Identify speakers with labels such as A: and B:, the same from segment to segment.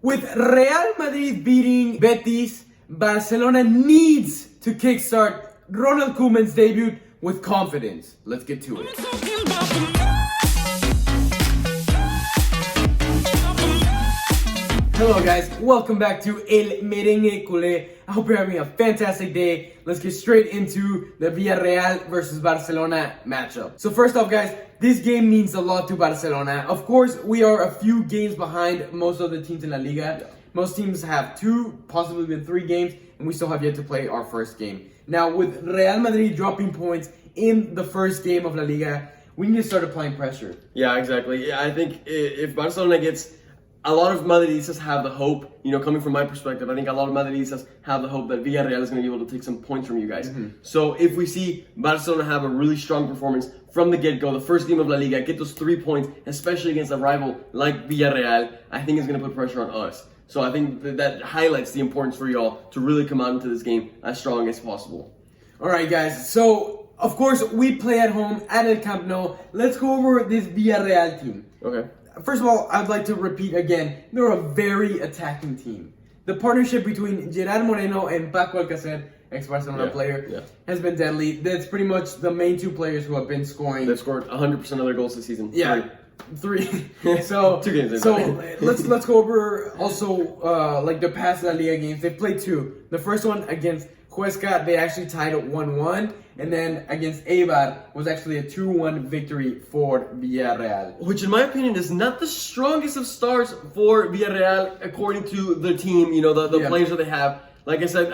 A: With Real Madrid beating Betis, Barcelona needs to kickstart Ronald Koeman's debut with confidence. Let's get to it. Hello guys, welcome back to El Merengue Culé. I hope you're having a fantastic day. Let's get straight into the Villarreal versus Barcelona matchup. So first off guys, this game means a lot to Barcelona. Of course, we are a few games behind most of the teams in La Liga. Most teams have 2, possibly even 3 games, and we still have yet to play our first game. Now with Real Madrid dropping points in the first game of La Liga, we need to start applying pressure.
B: Yeah, exactly. Yeah, I think if Barcelona gets... A lot of Madridistas have the hope, coming from my perspective, I think a lot of Madridistas have the hope that Villarreal is going to be able to take some points from you guys. So if we see Barcelona have a really strong performance from the get-go, the first game of La Liga, get those 3 points, especially against a rival like Villarreal, I think it's going to put pressure on us. So I think that highlights the importance for y'all to really come out into this game as strong as possible.
A: Alright guys, so of course we play at home at El Camp Nou. Let's go over this Villarreal team.
B: Okay.
A: First of all, I'd like to repeat again, they're a very attacking team. The partnership between Gerard Moreno and Paco Alcacer, ex-Barcelona player, has been deadly. That's pretty much the main 2 players who have been scoring.
B: They've scored 100% of their goals this season.
A: Yeah, 3. So
B: 2 games.
A: So let's go over also like the past La Liga games. They've played 2. The first one against Huesca, they actually tied at 1-1. And then against Eibar was actually a 2-1 victory for Villarreal.
B: Which in my opinion is not the strongest of starts for Villarreal according to the team, the players that they have. Like I said,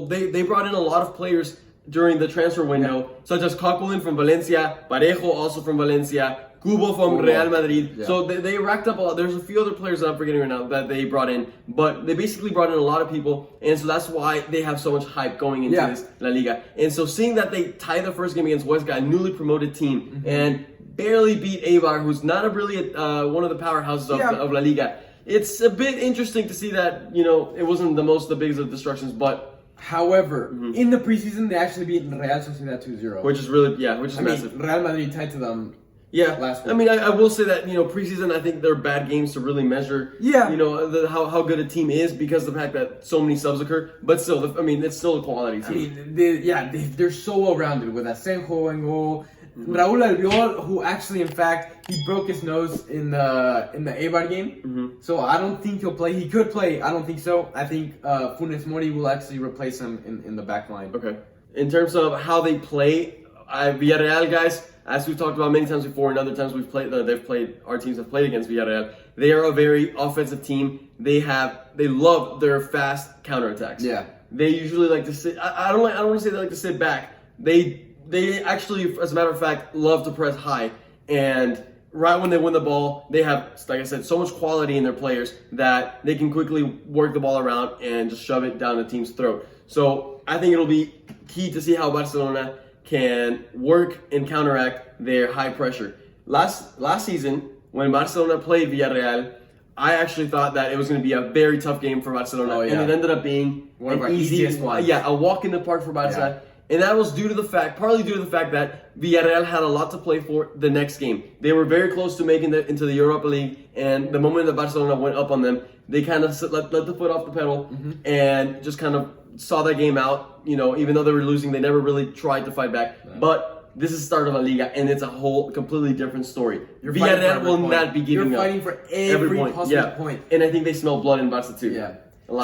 B: they brought in a lot of players during the transfer window, such as Koeman from Valencia, Parejo also from Valencia, Kubo from Real Madrid. Yeah. So they racked up a lot. There's a few other players that I'm forgetting right now that they brought in. But they basically brought in a lot of people. And so that's why they have so much hype going into this La Liga. And so seeing that they tied the first game against Huesca, a newly promoted team, and barely beat Eibar, who's not a really one of the powerhouses of La Liga. It's a bit interesting to see that, it wasn't the biggest of destructions, but...
A: However, in the preseason, they actually beat Real Sociedad 2-0.
B: Which is really, massive.
A: Real Madrid tied to them.
B: Yeah,
A: last week.
B: I mean, I will say that, preseason, I think they're bad games to really measure, how good a team is because of the fact that so many subs occur. But still, it's still a quality team.
A: They're so well-rounded with Asenjo and goal. Raúl Albiol, who actually, in fact, he broke his nose in the Eibar game. So I don't think he'll play. He could play. I don't think so. I think Funes Mori will actually replace him in the back line.
B: Okay. In terms of how they play, Villarreal, guys, as we've talked about many times before, and other times our teams have played against Villarreal. They are a very offensive team. They love their fast counterattacks.
A: Yeah.
B: They usually like to sit. I don't want to say they like to sit back. They actually, as a matter of fact, love to press high. And right when they win the ball, they have, like I said, so much quality in their players that they can quickly work the ball around and just shove it down the team's throat. So I think it'll be key to see how Barcelona can work and counteract their high pressure. Last season, when Barcelona played Villarreal, I actually thought that it was going to be a very tough game for Barcelona. And it ended up being
A: one of our easiest ones.
B: Yeah, a walk in the park for Barca. And that was partly due to the fact that Villarreal had a lot to play for the next game. They were very close to making it into the Europa League, and the moment that Barcelona went up on them, they kind of let the foot off the pedal and just kind of saw that game out. Even though they were losing, they never really tried to fight back. But this is the start of La Liga, and it's a whole completely different story. Villarreal will not be giving up.
A: You're fighting for every possible point.
B: And I think they smell blood in Barca too.
A: Yeah.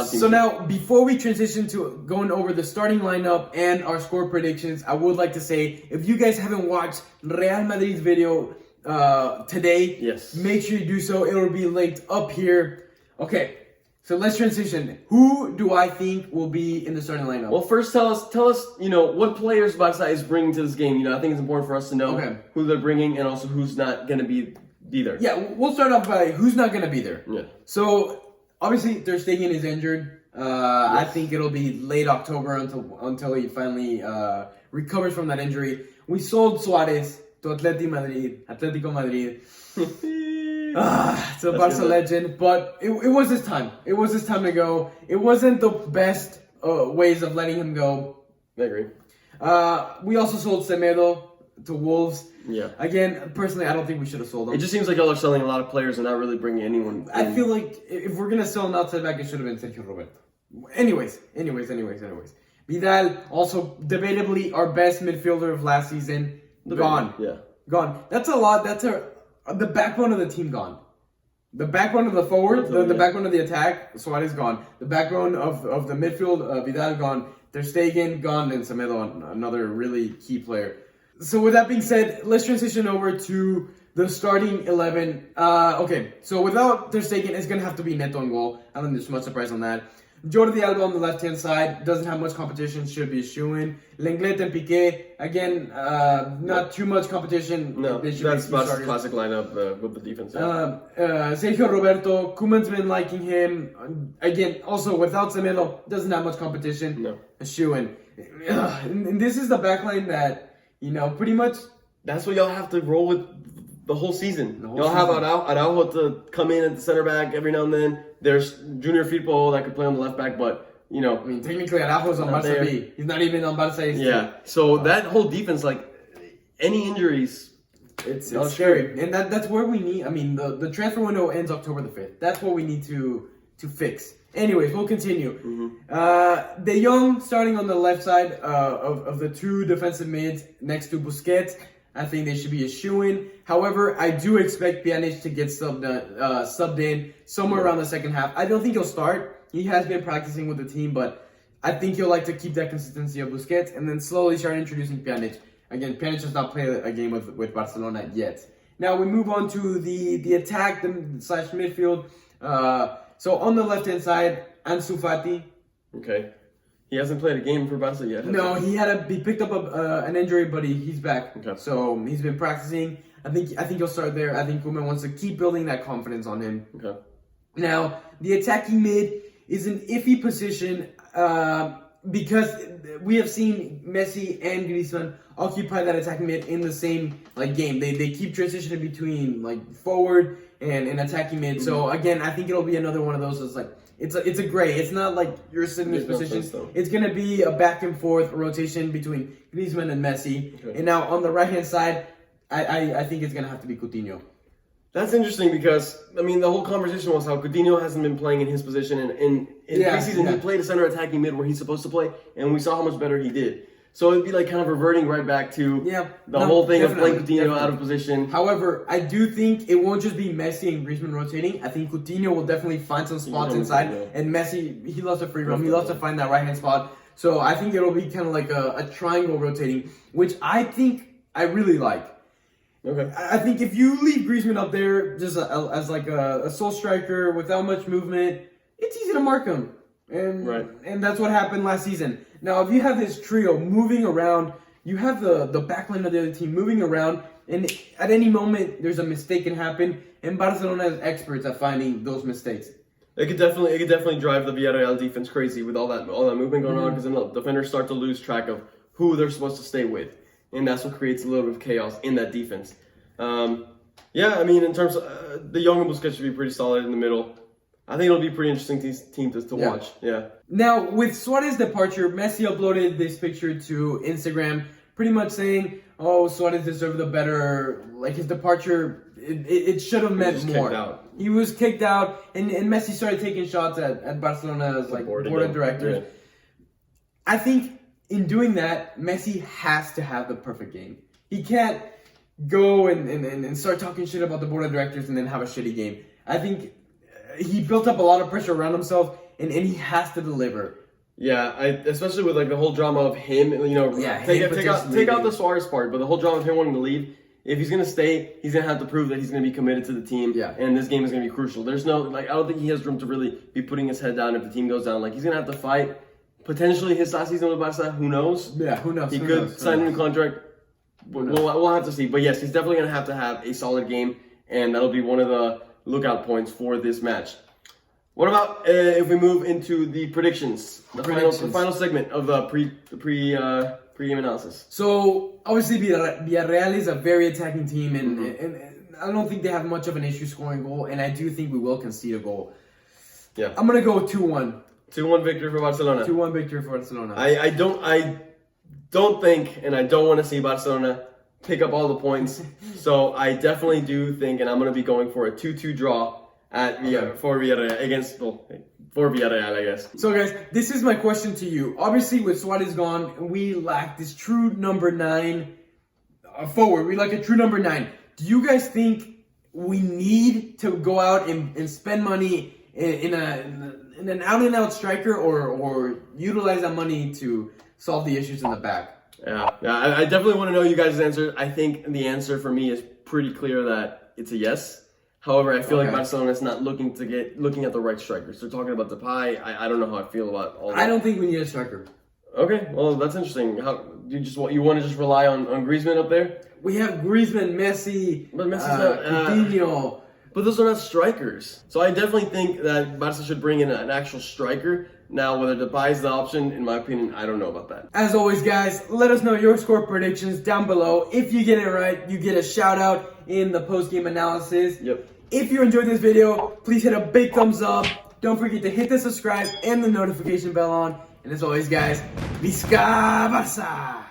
B: So
A: now, before we transition to going over the starting lineup and our score predictions, I would like to say, if you guys haven't watched Real Madrid's video today, make sure you do so. It will be linked up here. Okay, so let's transition. Who do I think will be in the starting lineup?
B: Well, first tell us, what players Barca is bringing to this game. I think it's important for us to know who they're bringing and also who's not going to be there.
A: Yeah, we'll start off by who's not going to be there.
B: Yeah.
A: So... obviously, Ter Stegen is injured. I think it'll be late October until he finally recovers from that injury. We sold Suarez to Atletico Madrid. It's a Barca legend, but it was his time. It was his time to go. It wasn't the best ways of letting him go.
B: I agree.
A: We also sold Semedo. Wolves.
B: Yeah.
A: Again, personally, I don't think we should have sold them.
B: It just seems like y'all are selling a lot of players and not really bringing anyone in.
A: I feel like if we're gonna sell an outside back, it should have been Sergio Roberto. Anyways. Vidal, also debatably our best midfielder of last season, gone.
B: Yeah.
A: Gone. That's a lot. That's the backbone of the team gone. The backbone of the forward, the backbone of the attack, Suarez gone. The backbone of the midfield, Vidal gone. Ter Stegen gone, and Semedo, another really key player. So with that being said, let's transition over to the starting 11. Okay, so without Ter Stegen, it's going to have to be Neto on goal. I don't think there's much surprise on that. Jordi Alba on the left-hand side, doesn't have much competition, should be a shoo-in. Lenglet and Piqué, again, not too much competition.
B: No, that's classic lineup with the defense. Yeah.
A: Sergio Roberto, Koeman's been liking him. Again, also without Semedo, doesn't have much competition.
B: No.
A: A shoo-in. And this is the backline that, pretty much...
B: That's what y'all have to roll with the whole season. Y'all have Araujo to come in at the center back every now and then. There's Junior Firpo that could play on the left back, but
A: technically Araujo's on Barca B. He's not even on Barca A.
B: Yeah. So that whole defense, any injuries,
A: it's scary. And that's where we need. The transfer window ends October the 5th. That's what we need to fix. Anyways, we'll continue.
B: Mm-hmm.
A: De Jong starting on the left side of the two defensive mids next to Busquets. I think they should be a shoo-in. However, I do expect Pjanic to get subbed in somewhere around the second half. I don't think he'll start. He has been practicing with the team, but I think he'll like to keep that consistency of Busquets and then slowly start introducing Pjanic. Again, Pjanic has not played a game with Barcelona yet. Now we move on to the attack slash midfield. So on the left-hand side, Ansu Fati.
B: Okay. He hasn't played a game for Barca yet.
A: No, he picked up an injury, but he's back.
B: Okay.
A: So he's been practicing. I think he'll start there. I think Koeman wants to keep building that confidence on him.
B: Okay.
A: Now, the attacking mid is an iffy position because we have seen Messi and Griezmann occupy that attacking mid in the same game. They keep transitioning between forward and attacking mid. Mm-hmm. So again, I think it'll be another one of those that's it's a gray. It's not like you're sitting in this position. It's going to be a back and forth rotation between Griezmann and Messi. Okay. And now on the right-hand side, I think it's going to have to be Coutinho.
B: That's interesting because, the whole conversation was how Coutinho hasn't been playing in his position. And in preseason, he played a center attacking mid where he's supposed to play, and we saw how much better he did. So it'd be kind of reverting right back to the whole thing of playing Coutinho out of position.
A: However, I do think it won't just be Messi and Griezmann rotating. I think Coutinho will definitely find some spots inside. And Messi, he loves a free roam. He loves to find that right-hand spot. So I think it'll be kind of like a triangle rotating, which I think I really like.
B: Okay.
A: I think if you leave Griezmann up there just as a sole striker without much movement, it's easy to mark him. And that's what happened last season. Now, if you have this trio moving around, you have the backline of the other team moving around, and at any moment there's a mistake can happen. And Barcelona is experts at finding those mistakes.
B: It could definitely drive the Villarreal defense crazy with all that movement going on, because then the defenders start to lose track of who they're supposed to stay with, and that's what creates a little bit of chaos in that defense. In terms of De Jong and Busquets should be pretty solid in the middle. I think it'll be a pretty interesting team to watch. Yeah.
A: Now, with Suarez's departure, Messi uploaded this picture to Instagram, pretty much saying, Suarez deserved a better, his departure, it should have meant more. He was kicked out, and Messi started taking shots at Barcelona's board of directors. Yeah. I think in doing that, Messi has to have the perfect game. He can't go and start talking shit about the board of directors and then have a shitty game. I think he built up a lot of pressure around himself, and he has to deliver.
B: Yeah, especially with the whole drama of him, take out the Suarez part, but the whole drama of him wanting to leave. If he's gonna stay, he's gonna have to prove that he's gonna be committed to the team. Yeah. And this game is gonna be crucial. There's no I don't think he has room to really be putting his head down if the team goes down. He's gonna have to fight. Potentially his last season with Barca, who knows?
A: Yeah, who knows?
B: He could sign a new contract. We'll have to see. But yes, he's definitely gonna have to have a solid game, and that'll be one of the lookout points for this match. What about if we move into the predictions? The final segment of the pre-game analysis.
A: So obviously Villarreal is a very attacking team, and I don't think they have much of an issue scoring a goal, and I do think we will concede a goal.
B: Yeah,
A: I'm gonna go 2-1.
B: 2-1 victory for Barcelona.
A: 2-1 victory for Barcelona.
B: I don't think, and I don't want to see Barcelona pick up all the points. So I definitely do think, and I'm going to be going for a 2-2 draw at for Villarreal for Villarreal, I guess.
A: So guys, this is my question to you. Obviously, with Suarez gone, we lack this true number 9 forward. We lack a true number 9. Do you guys think we need to go out and spend money in an out-and-out striker, or utilize that money to solve the issues in the back?
B: Yeah, I definitely want to know you guys' answer. I think the answer for me is pretty clear that it's a yes. However, I feel like Barcelona is not looking at the right strikers. They're talking about Depay. I don't know how I feel about all that.
A: I don't think we need a striker.
B: Okay, well that's interesting. How do you want to just rely on Griezmann up there?
A: We have Griezmann, Messi,
B: but Messi's
A: Coutinho.
B: But those are not strikers. So I definitely think that Barca should bring in an actual striker. Now, whether Depay is the option, in my opinion, I don't know about that.
A: As always, guys, let us know your score predictions down below. If you get it right, you get a shout out in the post-game analysis.
B: Yep.
A: If you enjoyed this video, please hit a big thumbs up. Don't forget to hit the subscribe and the notification bell on. And as always, guys, Visca Barça!